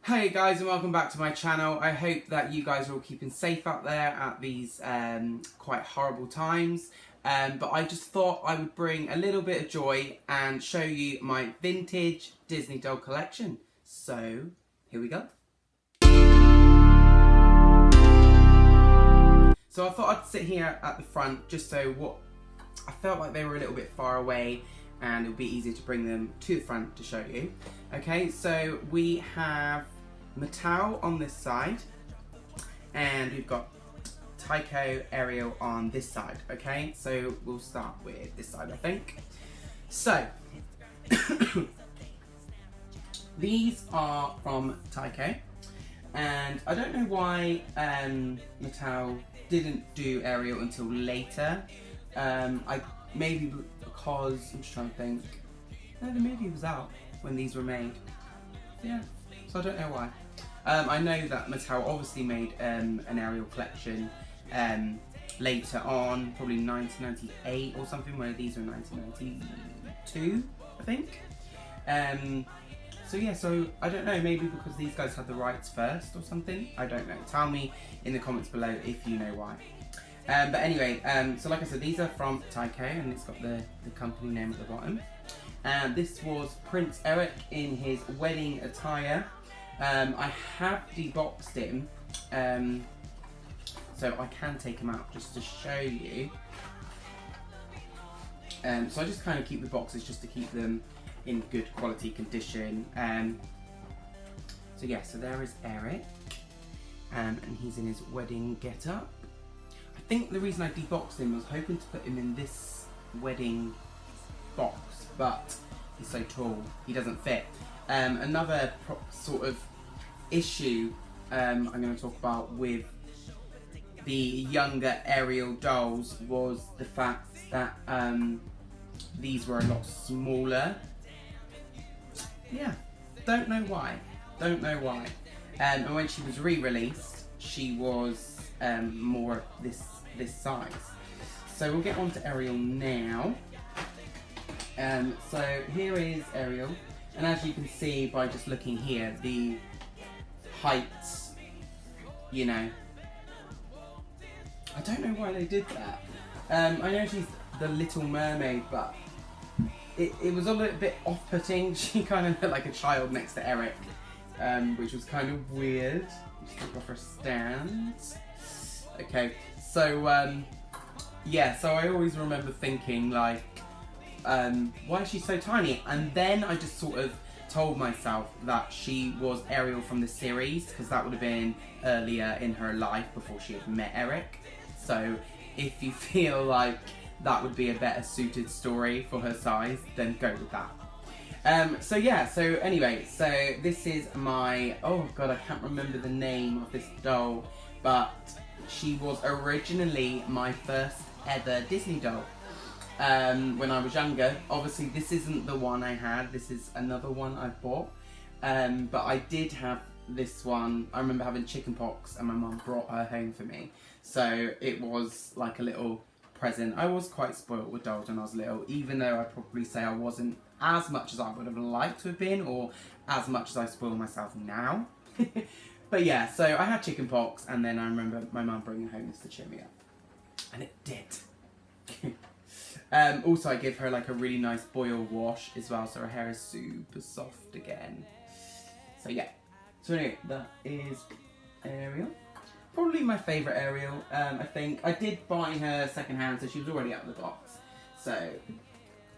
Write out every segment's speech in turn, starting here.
Hey guys, and welcome back to my channel. I hope that you guys are all keeping safe out there at these quite horrible times. But I just thought I would bring a little bit of joy and show you my vintage Disney doll collection. So, here we go. So I thought I'd sit here at the front just so I felt like they were a little bit far away and it would be easier to bring them to the front to show you. Okay, so we have Mattel on this side, and we've got Tyco Ariel on this side. Okay, so we'll start with this side, I think. So these are from Tyco, and I don't know why Mattel didn't do Ariel until later. Maybe because I'm just trying to think. No, the movie was out when these were made. Yeah, so I don't know why. I know that Mattel obviously made an Ariel collection later on, probably 1998 or something, where these were 1992, I think. So yeah, so I don't know, maybe because these guys had the rights first or something. I don't know. Tell me in the comments below if you know why. But anyway, so like I said, these are from Tyco, and it's got the company name at the bottom. And this was Prince Eric in his wedding attire. I have deboxed him, so I can take him out just to show you. So I just kind of keep the boxes just to keep them in good quality condition. So yeah, so there is Eric, and he's in his wedding get-up. I think the reason I deboxed him was hoping to put him in this wedding box, but he's so tall, he doesn't fit. Another sort of issue I'm going to talk about with the younger Ariel dolls was the fact that these were a lot smaller. Yeah, don't know why. And when she was re-released, she was more this size. So we'll get on to Ariel now. So here is Ariel, and as you can see by just looking here, the heights, you know, I don't know why they did that. I know she's the Little Mermaid, but it was a little bit off-putting. She kind of looked like a child next to Eric, which was kind of weird. Just took off her stands. Okay, so yeah, so I always remember thinking like, why is she so tiny? And then I just sort of told myself that she was Ariel from the series, because that would have been earlier in her life before she had met Eric. So if you feel like that would be a better suited story for her size, then go with that. So yeah, so anyway, so this is my, oh god, I can't remember the name of this doll, but she was originally my first ever Disney doll. When I was younger. Obviously this isn't the one I had, this is another one I bought, but I did have this one. I remember having chicken pox and my mum brought her home for me, so it was like a little present. I was quite spoiled with dolls when I was little, even though I'd probably say I wasn't as much as I would have liked to have been, or as much as I spoil myself now. But yeah, so I had chicken pox, and then I remember my mum bringing home this to cheer me up, and it did. Also, I give her like a really nice boil wash as well, so her hair is super soft again. So yeah. So anyway, that is Ariel. Probably my favourite Ariel. I think I did buy her secondhand, so she was already out of the box. So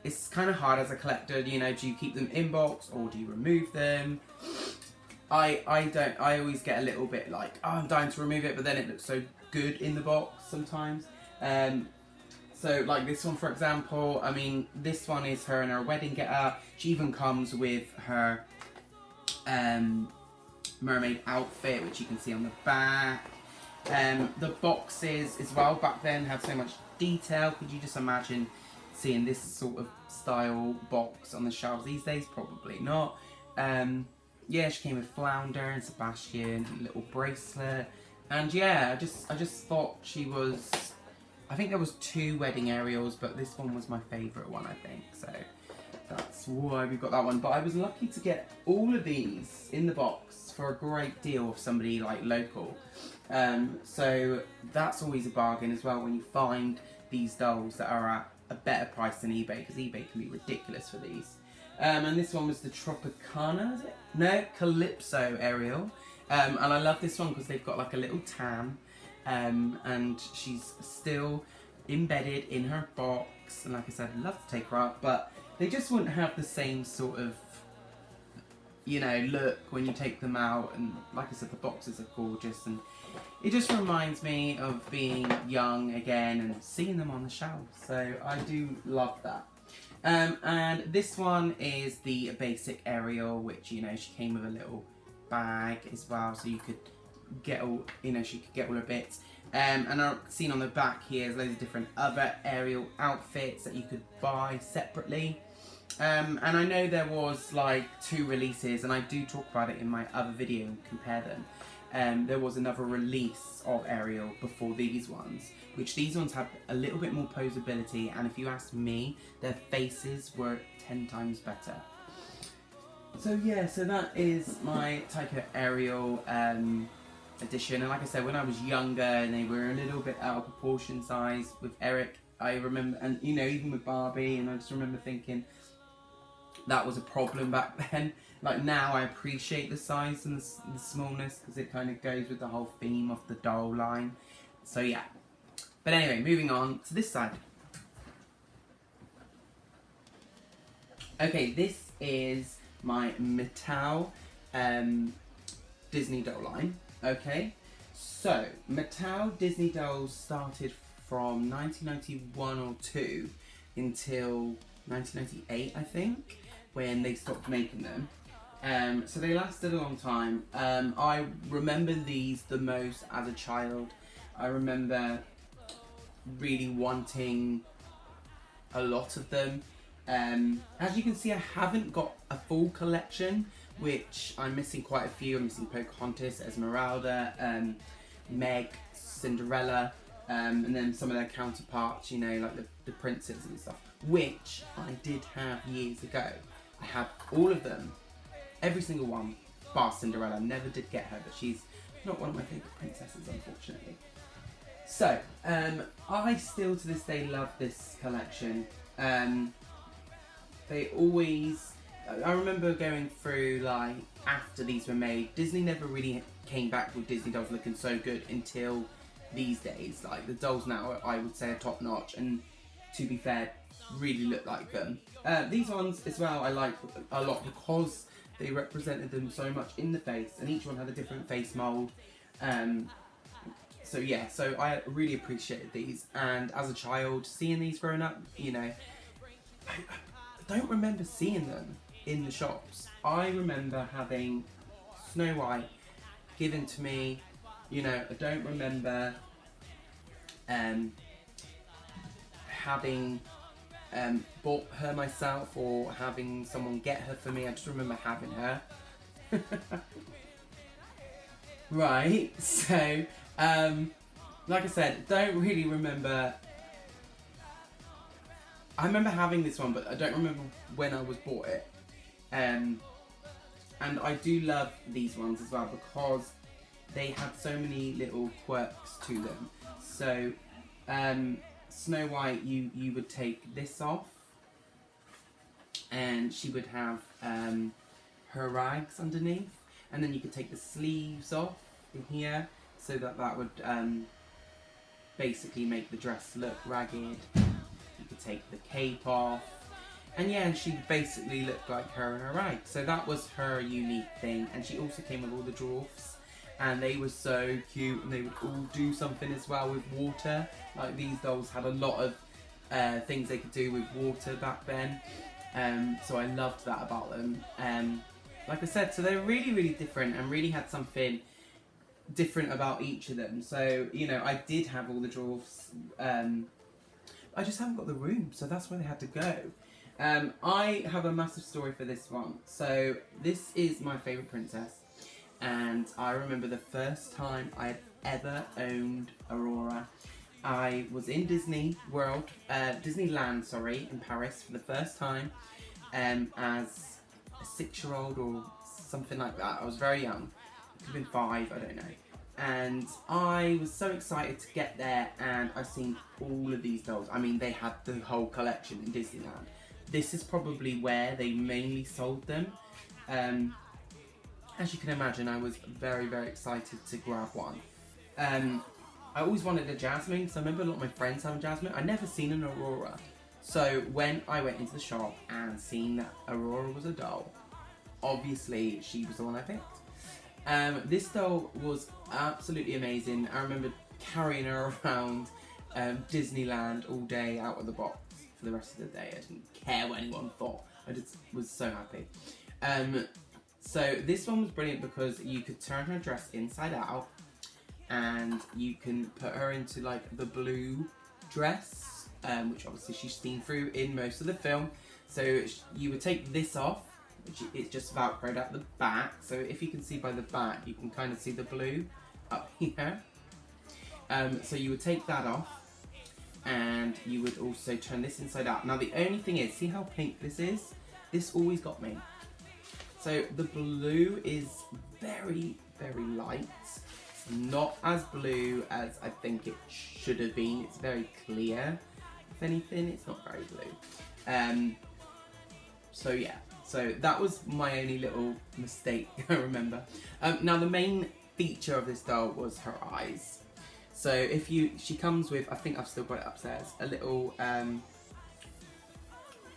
it's kind of hard as a collector, you know, do you keep them in box or do you remove them? I don't. I always get a little bit like, oh, I'm dying to remove it, but then it looks so good in the box sometimes. So like this one, for example, I mean, this one is her in her wedding get-up. She even comes with her mermaid outfit, which you can see on the back. The boxes as well back then had so much detail. Could you just imagine seeing this sort of style box on the shelves these days? Probably not. Yeah, she came with Flounder and Sebastian, a little bracelet. And yeah, I just thought she was, I think there was 2 wedding Ariels, but this one was my favourite one, I think. So that's why we got that one. But I was lucky to get all of these in the box for a great deal of somebody like local. So that's always a bargain as well when you find these dolls that are at a better price than eBay, because eBay can be ridiculous for these. And this one was the Tropicana, is it? No, Calypso Ariel. And I love this one because they've got like a little tan, and she's still embedded in her box. And like I said, I'd love to take her out, but they just wouldn't have the same sort of, you know, look when you take them out. And like I said, the boxes are gorgeous, and it just reminds me of being young again and seeing them on the shelf. So I do love that. And this one is the basic Ariel, which, you know, she came with a little bag as well, so you could get all, you know, she could get all her bits. And I've seen on the back here, there's loads of different other Ariel outfits that you could buy separately. And I know there was like 2 releases, and I do talk about it in my other video and compare them. There was another release of Ariel before these ones, which these ones have a little bit more posability, and if you ask me, their faces were 10 times better. So yeah, so that is my Tyco Ariel edition. And like I said, when I was younger and they were a little bit out of proportion size with Eric, I remember, and you know, even with Barbie, and I just remember thinking that was a problem back then. Like now I appreciate the size and the smallness, because it kind of goes with the whole theme of the doll line. So yeah. But anyway, moving on to this side. Okay, this is my Mattel Disney doll line. Okay, so Mattel Disney dolls started from 1991 or 2 until 1998, I think, when they stopped making them. So they lasted a long time. I remember these the most as a child. I remember really wanting a lot of them. As you can see, I haven't got a full collection, which I'm missing quite a few. I'm missing Pocahontas, Esmeralda, Meg, Cinderella, and then some of their counterparts, you know, like the princes and stuff, which I did have years ago. I have all of them, every single one, bar Cinderella. Never did get her, but she's not one of my favourite princesses, unfortunately. So, I still to this day love this collection. They always, I remember going through, like, after these were made, Disney never really came back with Disney dolls looking so good until these days. Like, the dolls now, I would say, are top notch, and to be fair, really look like them. These ones as well I like a lot because they represented them so much in the face, and each one had a different face mould. So yeah, so I really appreciated these, and as a child, seeing these growing up, you know, I don't remember seeing them in the shops. I remember having Snow White given to me, you know, I don't remember having bought her myself or having someone get her for me. I just remember having her. Right, so like I said, don't really remember. I remember having this one, but I don't remember when I was bought it. And I do love these ones as well because they had so many little quirks to them. So Snow White, you would take this off, and she would have her rags underneath, and then you could take the sleeves off in here, so that would basically make the dress look ragged. You could take the cape off, and yeah, she basically looked like her in her rags. So that was her unique thing, and she also came with all the dwarfs, and they were so cute, and they would all do something as well with water. Like these dolls had a lot of things they could do with water back then, so I loved that about them. Like I said, so they're really, really different and really had something different about each of them. So, you know, I did have all the dwarfs. I just haven't got the room, so that's where they had to go. I have a massive story for this one. So this is my favourite princess, and I remember the first time I had ever owned Aurora. I was in Disney World, Disneyland, sorry, in Paris for the first time, as a 6-year-old or something like that. I was very young. It could have been 5, I don't know. And I was so excited to get there, and I've seen all of these dolls. I mean, they had the whole collection in Disneyland. This is probably where they mainly sold them. As you can imagine, I was very, very excited to grab one. I always wanted a Jasmine, because I remember a lot of my friends having Jasmine. I'd never seen an Aurora. So when I went into the shop and seen that Aurora was a doll, obviously she was the one I picked. This doll was absolutely amazing. I remember carrying her around Disneyland all day out of the box for the rest of the day. I didn't care what anyone thought. I just was so happy. So this one was brilliant because you could turn her dress inside out, and you can put her into like the blue dress, which obviously she's seen through in most of the film. So you would take this off, which is just velcroed at the back. So if you can see by the back, you can kind of see the blue up here. So you would take that off, and you would also turn this inside out. Now the only thing is, see how pink this is? This always got me. So the blue is very, very light. It's not as blue as I think it should have been. It's very clear. If anything, it's not very blue. So yeah, so that was my only little mistake I remember. Now the main feature of this doll was her eyes. So she comes with, I think I've still got it upstairs, a little,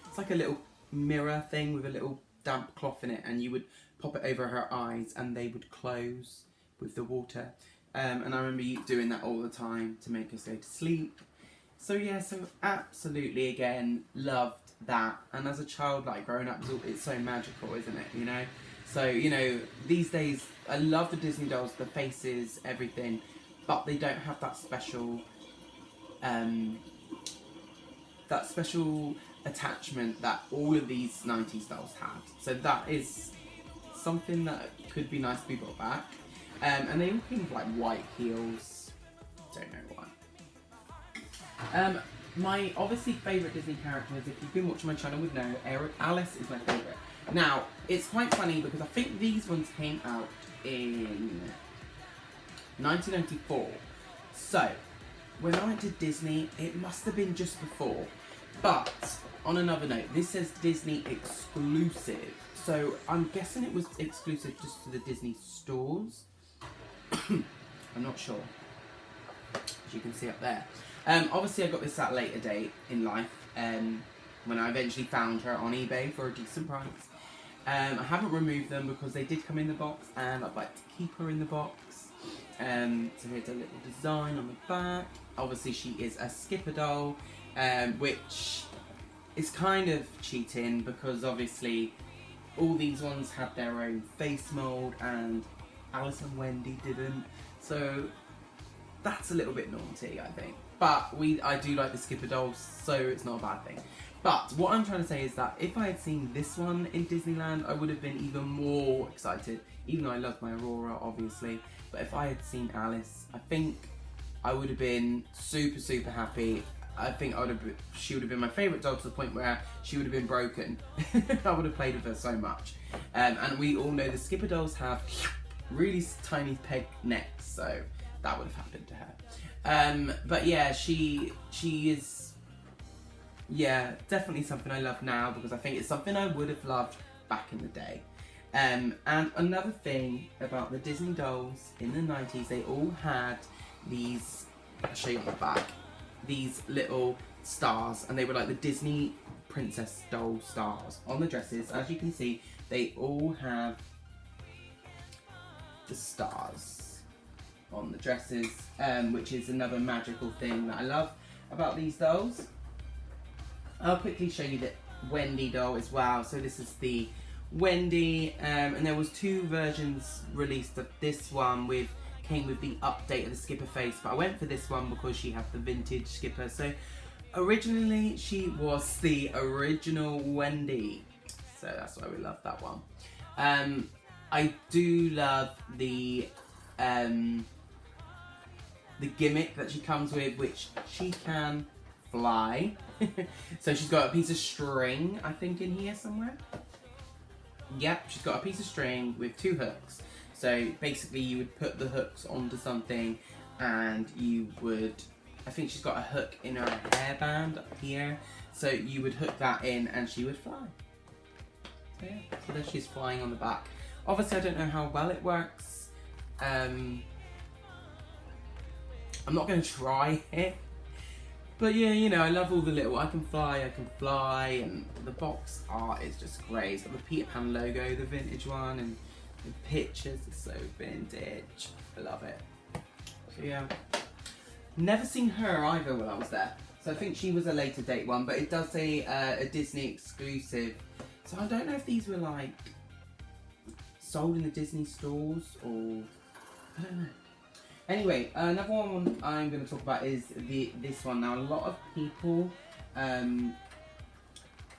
it's like a little mirror thing with a little damp cloth in it, and you would pop it over her eyes and they would close with the water. And I remember you doing that all the time to make us go to sleep. So yeah, so absolutely again, loved that. And as a child, like growing up, it's so magical, isn't it, you know? So, you know, these days, I love the Disney dolls, the faces, everything, but they don't have that special attachment that all of these 90s dolls had. So that is something that could be nice to be brought back. And they all came with like white heels. Don't know why. My obviously favourite Disney characters, if you've been watching my channel would know, Alice is my favourite. Now, it's quite funny because I think these ones came out in 1994. So, when I went to Disney, it must have been just before. But, on another note, this says Disney exclusive. So, I'm guessing it was exclusive just to the Disney stores. I'm not sure. As you can see up there. Obviously, I got this at a later date in life. When I eventually found her on eBay for a decent price. I haven't removed them because they did come in the box, and I'd like to keep her in the box. So here's a little design on the back. Obviously she is a Skipper doll, which is kind of cheating because obviously all these ones had their own face mould and Alice and Wendy didn't. So that's a little bit naughty, I think. But I do like the Skipper dolls, so it's not a bad thing. But what I'm trying to say is that if I had seen this one in Disneyland, I would have been even more excited, even though I love my Aurora, obviously. But if I had seen Alice, I think I would have been super, super happy. I think she would have been my favourite doll to the point where she would have been broken. I would have played with her so much. And we all know the Skipper dolls have really tiny peg necks, so that would have happened to her. But yeah, she is... Yeah, definitely something I love now because I think it's something I would have loved back in the day. And another thing about the Disney dolls in the 90s, they all had these, I'll show you on the back, these little stars, and they were like the Disney princess doll stars on the dresses. As you can see, they all have the stars on the dresses, which is another magical thing that I love about these dolls. I'll quickly show you the Wendy doll as well. So this is the Wendy, and there was 2 versions released of this one came with the update of the Skipper face, but I went for this one because she had the vintage Skipper. So originally she was the original Wendy, so that's why we love that one. I do love the gimmick that she comes with, which she can fly. So she's got a piece of string, I think, in here somewhere. Yep, she's got a piece of string with 2 hooks. So basically you would put the hooks onto something and you would, I think she's got a hook in her hairband up here. So you would hook that in and she would fly. So yeah, so there she's flying on the back. Obviously I don't know how well it works. I'm not going to try it. But yeah, you know, I love all the little, I can fly, and the box art is just great. It's got the Peter Pan logo, the vintage one, and the pictures are so vintage. I love it. So yeah. Never seen her either while I was there. So I think she was a later date one, but it does say a Disney exclusive. So I don't know if these were like sold in the Disney stores or, I don't know. Anyway, another one I'm going to talk about is this one. Now, a lot of people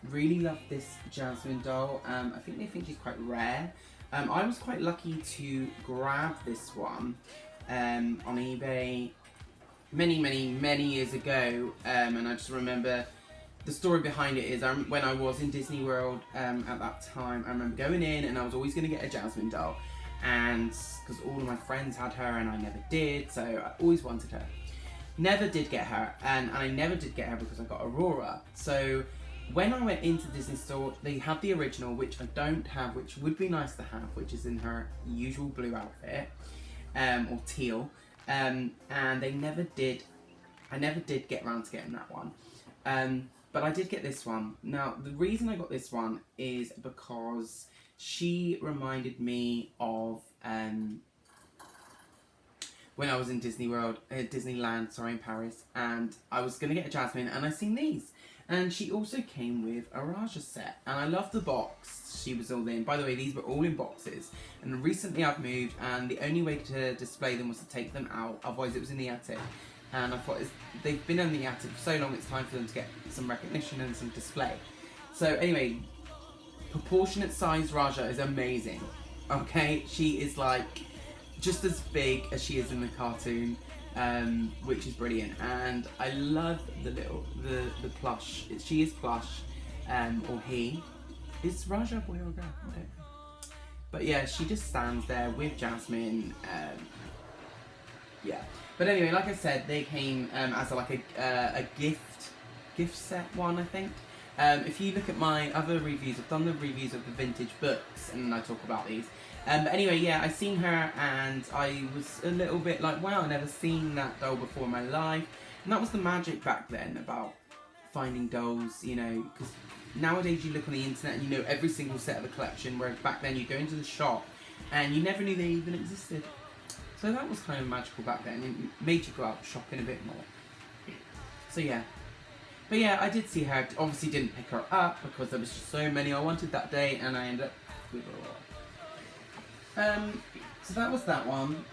really love this Jasmine doll. I think they think she's quite rare. I was quite lucky to grab this one on eBay many years ago. And I just remember the story behind it is when I was in Disney World at that time, I remember going in and I was always going to get a Jasmine doll. And because all of my friends had her and I never did, so I always wanted her. Never did get her, and I never did get her because I got Aurora. So when I went into Disney store, they had the original, which I don't have, which would be nice to have, which is in her usual blue outfit, or teal. And they never did, I never did get around to getting that one. But I did get this one. Now, the reason I got this one is because she reminded me of when I was in Disneyland, sorry, in Paris, and I was going to get a Jasmine, and I seen these. And she also came with a Raja set, and I love the box she was all in. By the way, these were all in boxes, and recently I've moved, and the only way to display them was to take them out, otherwise it was in the attic. And I thought, they've been in the attic for so long, it's time for them to get some recognition and some display. So anyway, proportionate size Raja is amazing. Okay, she is like just as big as she is in the cartoon, which is brilliant. And I love the plush. She is plush, or he. Is Raja a boy or a girl? I don't know. But yeah, she just stands there with Jasmine. Yeah. But anyway, like I said, they came as a gift set one, I think. If you look at my other reviews, I've done the reviews of the vintage books and I talk about these. But anyway, yeah, I seen her and I was a little bit like, wow, I've never seen that doll before in my life. And that was the magic back then about finding dolls, you know, because nowadays you look on the internet and you know every single set of the collection, whereas back then you go into the shop and you never knew they even existed. So that was kind of magical back then. It made you go out shopping a bit more. So yeah. But yeah, I did see her. Obviously didn't pick her up because there was just so many I wanted that day and I ended up with Aurora. So that was that one.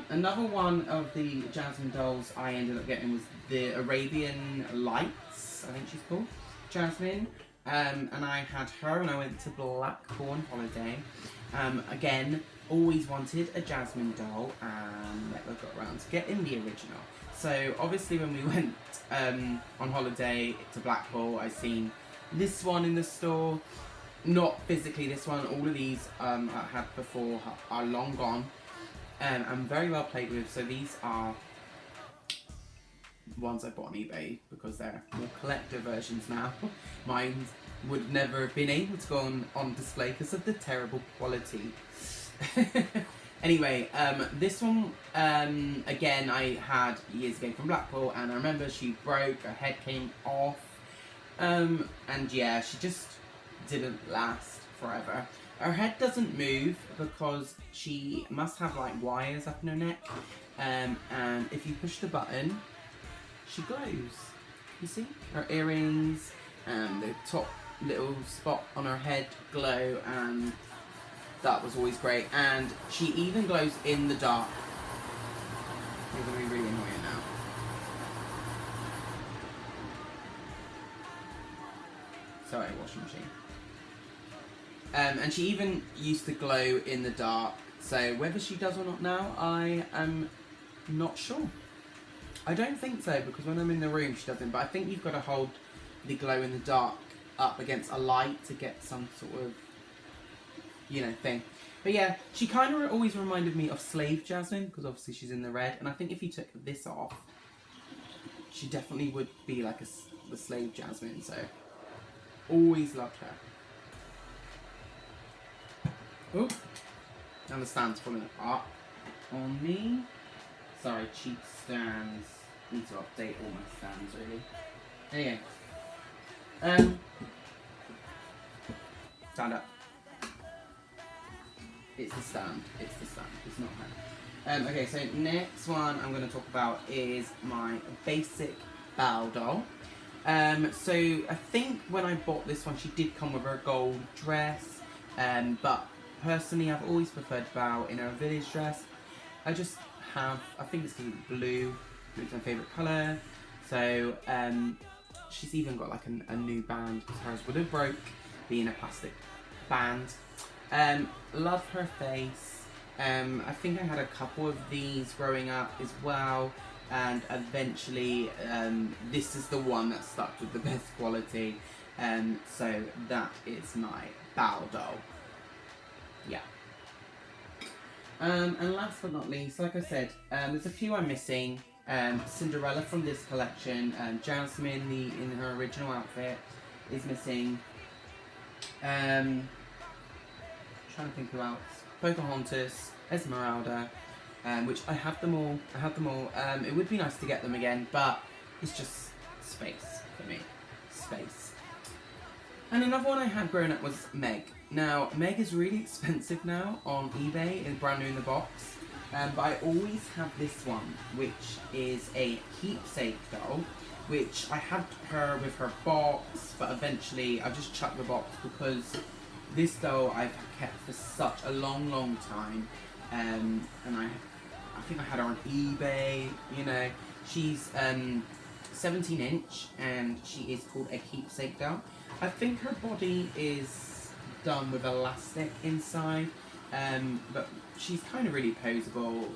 Another one of the Jasmine dolls I ended up getting was the Arabian Lights, I think she's called, Jasmine. And I had her when I went to Blackpool on holiday. Again, always wanted a Jasmine doll and never got around to getting the original. So obviously when we went on holiday to Blackpool, I seen this one in the store. Not physically this one, all of these I had before are long gone and very well played with. So these are ones I bought on eBay because they're more collector versions now. Mine would never have been able to go on display because of the terrible quality. Anyway, this one, again, I had years ago from Blackpool, and I remember she broke, her head came off, and yeah, she just didn't last forever. Her head doesn't move because she must have like wires up in her neck, and if you push the button, she glows. You see? Her earrings and the top little spot on her head glow, and that was always great. And she even glows in the dark. You're going to be really annoying now. Sorry, washing machine. And she even used to glow in the dark. So whether she does or not now, I am not sure. I don't think so, because when I'm in the room she doesn't, but I think you've got to hold the glow in the dark up against a light to get some sort of, you know, thing. But yeah, she kind of always reminded me of Slave Jasmine, because obviously she's in the red, and I think if you took this off, she definitely would be like the Slave Jasmine, so always loved her. Oh, and the stand's falling apart on me. Sorry, cheap stands. Need to update all my stands, really. Anyway. Stand up. It's the stand. It's the stand. It's not her. Okay, so next one I'm going to talk about is my basic Bow doll. So I think when I bought this one, she did come with her gold dress. But personally, I've always preferred Bow in her village dress. I think it's because it's blue. Blue's my favourite colour. So she's even got like a new band, because hers would have broke being a plastic band. Love her face. I think I had a couple of these growing up as well, and eventually this is the one that stuck with the best quality. So that is my Bow doll. Yeah. And last but not least, like I said, there's a few I'm missing. Cinderella from this collection, Jasmine in her original outfit is missing. Trying to think who else. Pocahontas, Esmeralda, which I have them all. It would be nice to get them again, but it's just space for me. Space. And another one I had growing up was Meg. Now, Meg is really expensive now on eBay. It's brand new in the box. But I always have this one, which is a keepsake doll, which I had her with her box, but eventually I just chucked the box because this doll I've kept for such a long time. And I think I had her on eBay, you know. She's 17 inch and she is called a keepsake doll. I think her body is done with elastic inside, but she's kind of really poseable.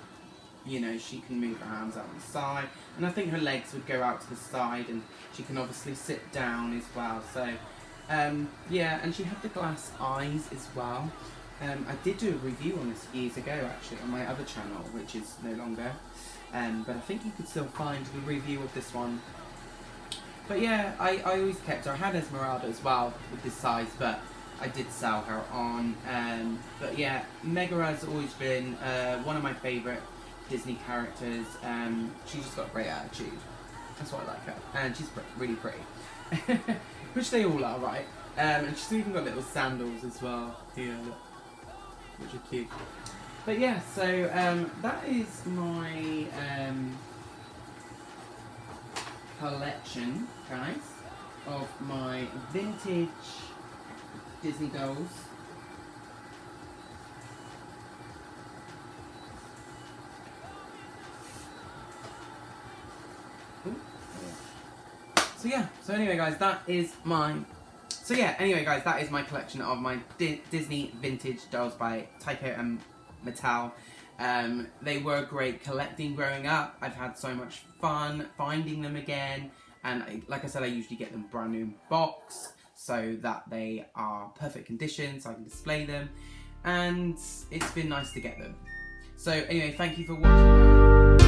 You know, she can move her hands out on the side, and I think her legs would go out to the side, and she can obviously sit down as well. So, yeah, and she had the glass eyes as well. I did do a review on this years ago, actually, on my other channel, which is no longer. But I think you could still find the review of this one. But yeah, I always kept her. I had Esmeralda as well with this size, but I did sell her on. But yeah, Megara has always been one of my favourite Disney characters. She's just got a great attitude. That's why I like her. And she's really pretty. Which they all are, right? And she's even got little sandals as well here, look, which are cute. But yeah, so that is my collection, guys, of my vintage Disney dolls. So anyway guys, that is my collection of my Disney vintage dolls by Tyco and Mattel. They were great collecting growing up. I've had so much fun finding them again, and like I said, I usually get them brand new in box so that they are perfect condition so I can display them, and it's been nice to get them. So anyway, thank you for watching, guys.